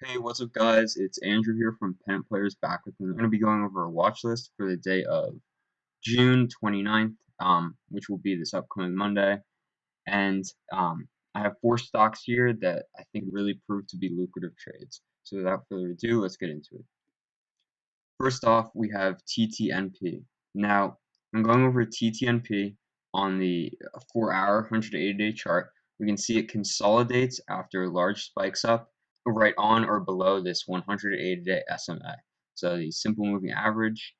Hey, what's up, guys? It's Andrew here from Pennant Players back with me. I'm going to be going over a watch list for the day of June 29th, which will be this upcoming Monday. And I have 4 stocks here that I think really proved to be lucrative trades. So without further ado, let's get into it. First off, we have TTNP. Now, I'm going over TTNP on the 4-hour, 180-day chart. We can see it consolidates after large spikes up right on or below this 180-day SMA. So the simple moving average.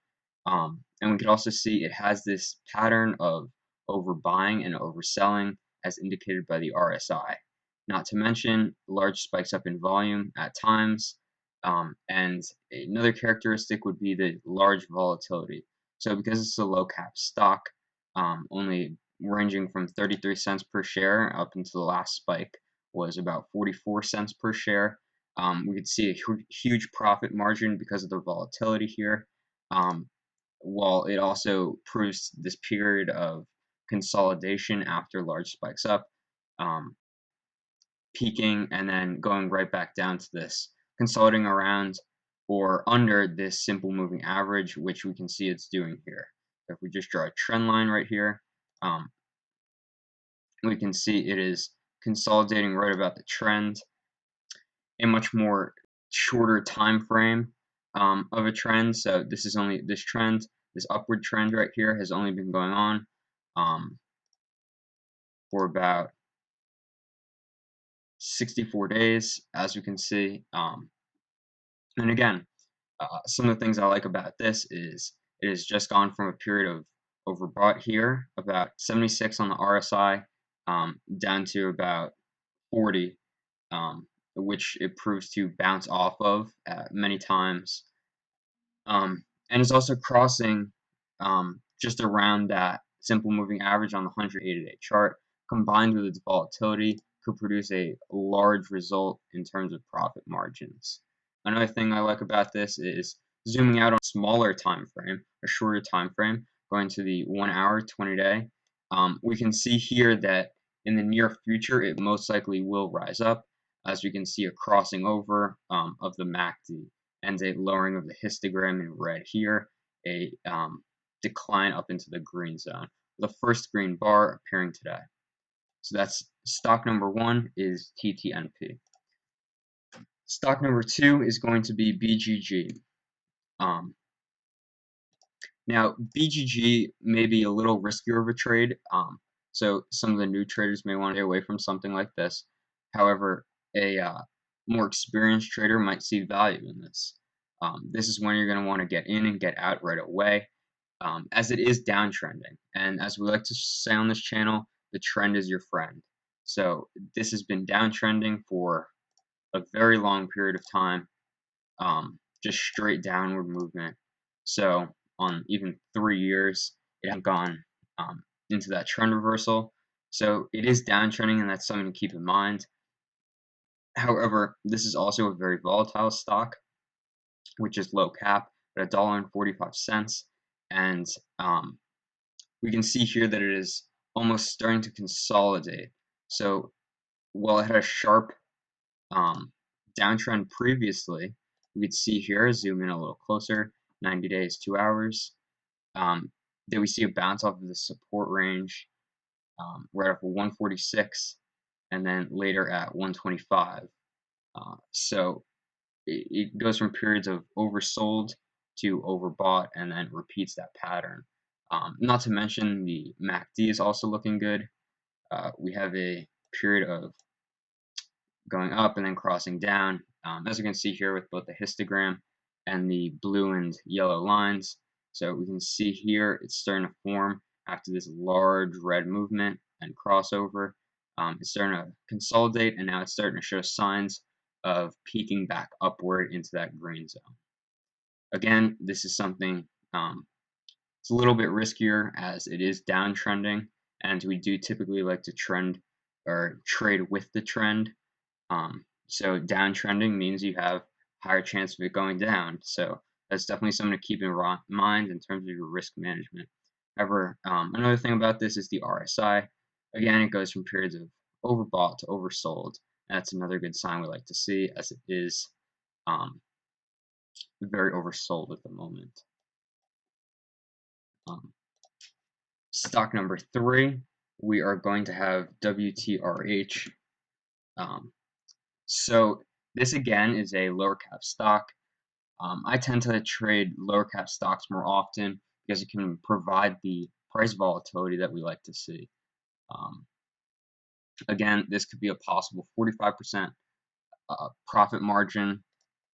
And we can also see it has this pattern of overbuying and overselling as indicated by the RSI. Not to mention large spikes up in volume at times. And another characteristic would be the large volatility. So because it's a low cap stock, only ranging from 33 cents per share up until the last spike was about 44 cents per share. We could see a huge profit margin because of the volatility here, while it also proves this period of consolidation after large spikes up, peaking and then going right back down to this, consolidating around or under this simple moving average, which we can see it's doing here. So if we just draw a trend line right here, we can see it is consolidating right about the trend. A much more shorter time frame of a trend. So this is only this trend, this upward trend right here has only been going on for about 64 days, as we can see. And again, some of the things I like about this is it has just gone from a period of overbought here, about 76 on the RSI, down to about 40, which it proves to bounce off of many times. And it's also crossing just around that simple moving average on the 180-day chart, combined with its volatility, could produce a large result in terms of profit margins. Another thing I like about this is zooming out on a smaller time frame, a shorter time frame, going to the 1 hour, 20-day. We can see here that in the near future, it most likely will rise up, as we can see a crossing over of the MACD and a lowering of the histogram in red here, a decline up into the green zone. The first green bar appearing today. So that's stock number 1 is TTNP. Stock number 2 is going to be BGG. Now, BGG may be a little riskier of a trade, so some of the new traders may want to stay away from something like this. However, a more experienced trader might see value in this. This is when you're going to want to get in and get out right away, as it is downtrending. And as we like to say on this channel, the trend is your friend. So this has been downtrending for a very long period of time, just straight downward movement. So on even 3 years, it hasn't gone into that trend reversal. So it is downtrending, and that's something to keep in mind. However, this is also a very volatile stock, which is low cap at $1.45, and we can see here that it is almost starting to consolidate. So while it had a sharp downtrend previously, we could see here, zoom in a little closer, 90 days, 2 hours, that we see a bounce off of the support range right off of 146, and then later at 125. So it goes from periods of oversold to overbought and then repeats that pattern. Not to mention the MACD is also looking good. We have a period of going up and then crossing down, as you can see here with both the histogram and the blue and yellow lines. So we can see here it's starting to form after this large red movement and crossover. It's starting to consolidate, and now it's starting to show signs of peaking back upward into that green zone. Again, this is something, it's a little bit riskier as it is downtrending, and we do typically like to trend or trade with the trend. So downtrending means you have higher chance of it going down. So that's definitely something to keep in mind in terms of your risk management. However, another thing about this is the RSI. Again, it goes from periods of overbought to oversold. That's another good sign we like to see, as it is very oversold at the moment. Stock number 3, we are going to have WTRH. So this again is a lower cap stock. I tend to trade lower cap stocks more often because it can provide the price volatility that we like to see. Again, this could be a possible 45% profit margin.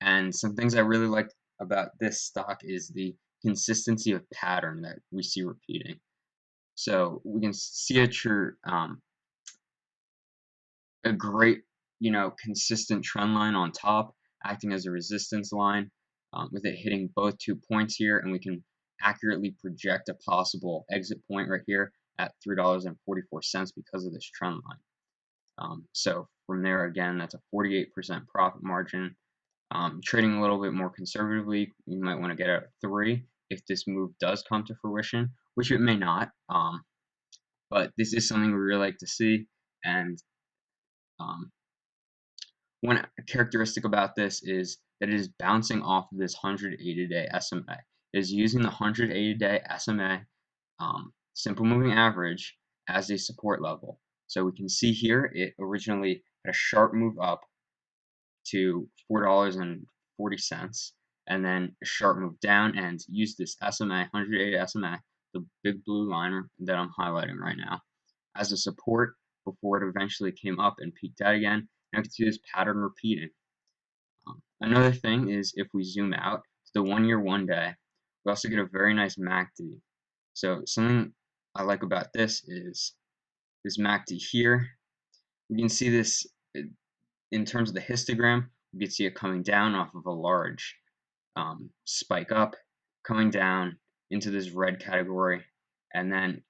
And some things I really like about this stock is the consistency of pattern that we see repeating. So we can see a great, consistent trend line on top, acting as a resistance line, with it hitting both 2 points here, and we can accurately project a possible exit point right here at $3.44 because of this trend line. So from there, again, that's a 48% profit margin. Trading a little bit more conservatively, you might want to get out at 3 if this move does come to fruition, which it may not. But this is something we really like to see. And one characteristic about this is that it is bouncing off of this 180-day SMA. It is using the 180-day SMA simple moving average as a support level. So we can see here it originally had a sharp move up to $4.40, and then a sharp move down and used this SMA, 180 SMA, the big blue line that I'm highlighting right now, as a support before it eventually came up and peaked out again. Now you can see this pattern repeating. Another thing is if we zoom out to the 1 year, 1 day, we also get a very nice MACD. So something I like about this is this MACD here. We can see this in terms of the histogram. We can see it coming down off of a large spike up, coming down into this red category, and then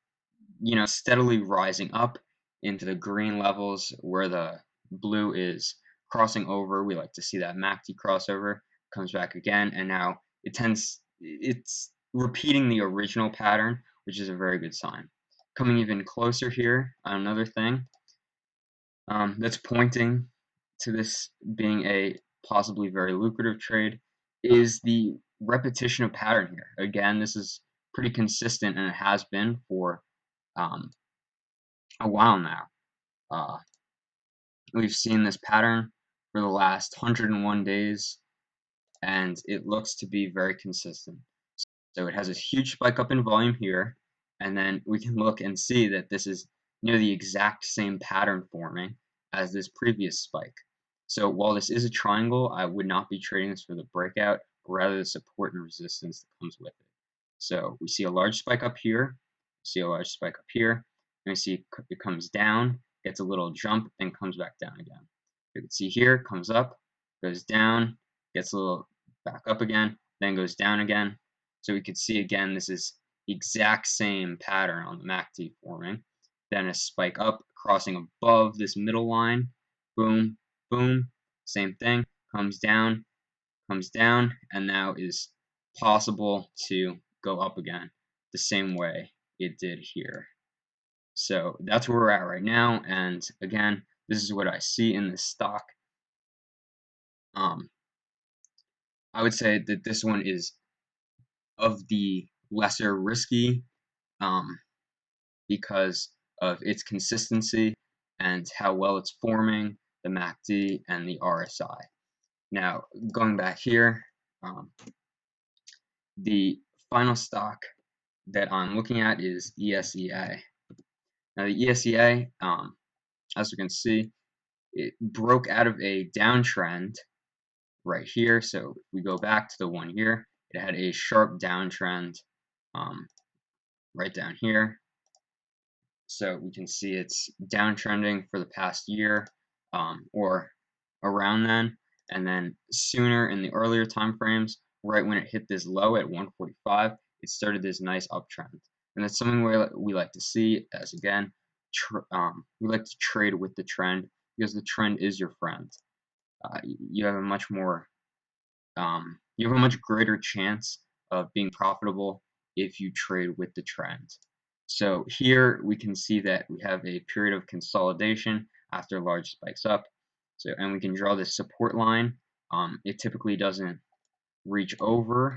steadily rising up into the green levels where the blue is crossing over. We like to see that MACD crossover, comes back again, and now it's repeating the original pattern, which is a very good sign. Coming even closer here, another thing that's pointing to this being a possibly very lucrative trade is the repetition of pattern here. Again, this is pretty consistent, and it has been for a while now. We've seen this pattern for the last 101 days, and it looks to be very consistent. So it has a huge spike up in volume here, and then we can look and see that this is near the exact same pattern forming as this previous spike. So while this is a triangle, I would not be trading this for the breakout, but rather the support and resistance that comes with it. So we see a large spike up here, see a large spike up here, and we see it comes down, gets a little jump, and comes back down again. You can see here, comes up, goes down, gets a little back up again, then goes down again. So we could see again, this is the exact same pattern on the MACD forming. Then a spike up, crossing above this middle line, boom, boom, same thing, comes down, and now is possible to go up again the same way it did here. So that's where we're at right now, and again, this is what I see in this stock. I would say that this one is of the lesser risky because of its consistency and how well it's forming the MACD and the RSI. Now, going back here, the final stock that I'm looking at is ESEA. Now, the ESEA, as you can see, it broke out of a downtrend right here. So if we go back to the 1 year, it had a sharp downtrend right down here. So we can see it's downtrending for the past year or around then, and then sooner in the earlier time frames, right when it hit this low at 145, it started this nice uptrend. And that's something we like to see, as again, we like to trade with the trend because the trend is your friend. You have a much greater chance of being profitable if you trade with the trend. So here we can see that we have a period of consolidation after large spikes up. So, and we can draw this support line it typically doesn't reach over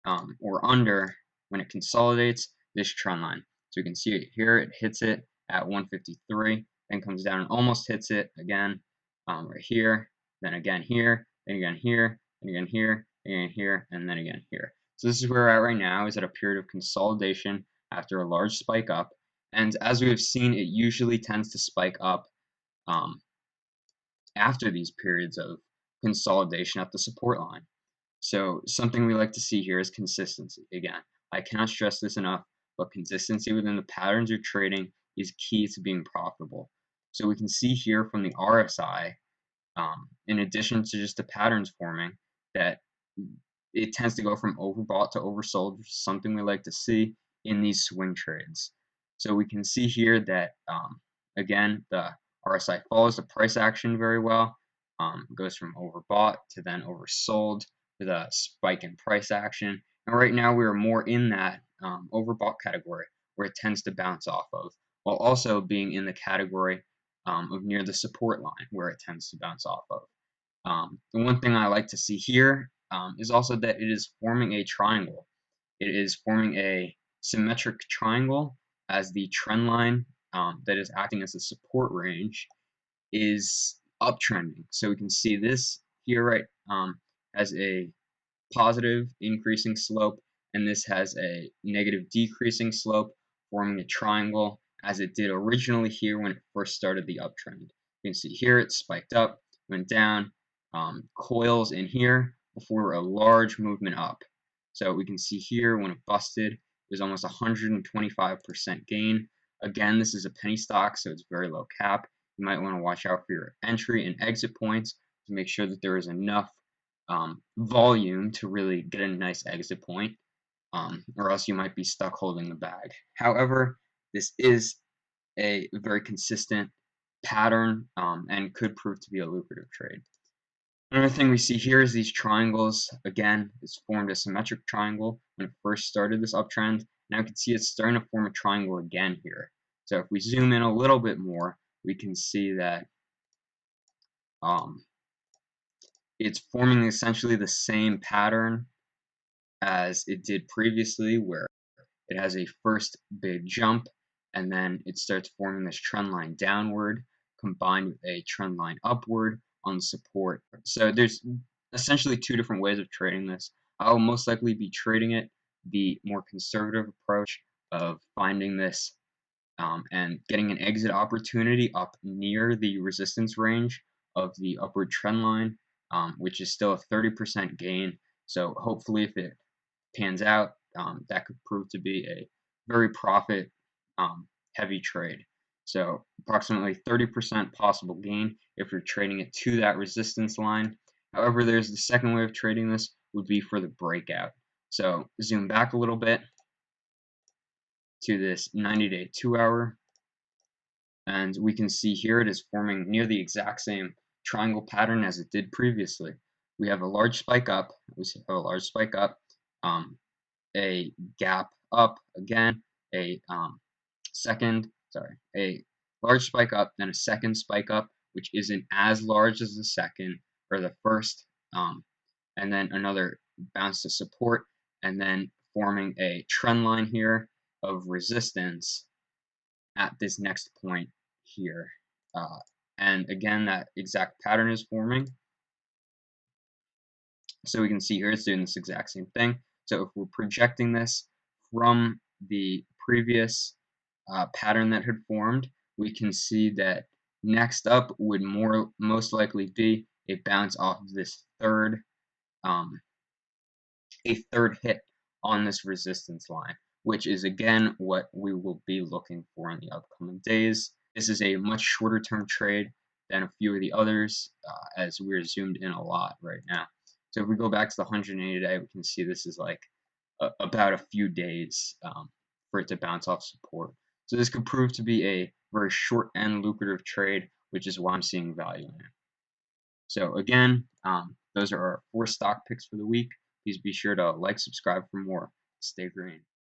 or under when it consolidates this trend line. So you can see it here, it hits it at 153, then comes down and almost hits it again right here, then again here, then again here, then again here, then again here, and then again here. So this is where we're at right now, is at a period of consolidation after a large spike up. And as we have seen, it usually tends to spike up after these periods of consolidation at the support line. So something we like to see here is consistency. Again, I cannot stress this enough, but consistency within the patterns you're trading is key to being profitable. So we can see here from the RSI, in addition to just the patterns forming, that it tends to go from overbought to oversold, which is something we like to see in these swing trades. So we can see here that, again, the RSI follows the price action very well, goes from overbought to then oversold with a spike in price action. And right now we are more in that overbought category where it tends to bounce off of, while also being in the category of near the support line where it tends to bounce off of. The one thing I like to see here is also that it is forming a triangle. It is forming a symmetric triangle as the trend line that is acting as a support range is uptrending. So we can see this here, right, as a positive increasing slope, and this has a negative decreasing slope, forming a triangle as it did originally here when it first started the uptrend. You can see here it spiked up, went down, coils in here before a large movement up. So we can see here when it busted, it was almost 125% gain. Again, this is a penny stock, so it's very low cap. You might want to watch out for your entry and exit points to make sure that there is enough volume to really get a nice exit point, or else you might be stuck holding the bag. However, this is a very consistent pattern and could prove to be a lucrative trade. Another thing we see here is these triangles. Again, it's formed a symmetric triangle when it first started this uptrend. Now you can see it's starting to form a triangle again here. So if we zoom in a little bit more, we can see that it's forming essentially the same pattern as it did previously, where it has a first big jump and then it starts forming this trend line downward combined with a trend line upward on the support. So there's essentially two different ways of trading this. I'll most likely be trading it the more conservative approach of finding this and getting an exit opportunity up near the resistance range of the upward trend line, which is still a 30% gain. So hopefully if it pans out, that could prove to be a very profit heavy trade. So approximately 30% possible gain if you're trading it to that resistance line. However, there's the second way of trading this would be for the breakout. So zoom back a little bit to this 90-day 2-hour, and we can see here it is forming near the exact same triangle pattern as it did previously. We have a large spike up, a gap up again, a large spike up, then a second spike up, which isn't as large as the second or the first, and then another bounce to support, and then forming a trend line here of resistance at this next point here. And again, that exact pattern is forming. So we can see here it's doing this exact same thing. So if we're projecting this from the previous pattern that had formed, we can see that next up would most likely be a bounce off of this third hit on this resistance line, which is again what we will be looking for in the upcoming days. This is a much shorter term trade than a few of the others, as we're zoomed in a lot right now. So if we go back to the 180-day, we can see this is like about a few days for it to bounce off support. So this could prove to be a very short and lucrative trade, which is why I'm seeing value in it. So again, those are our 4 stock picks for the week. Please be sure to like, subscribe for more. Stay green.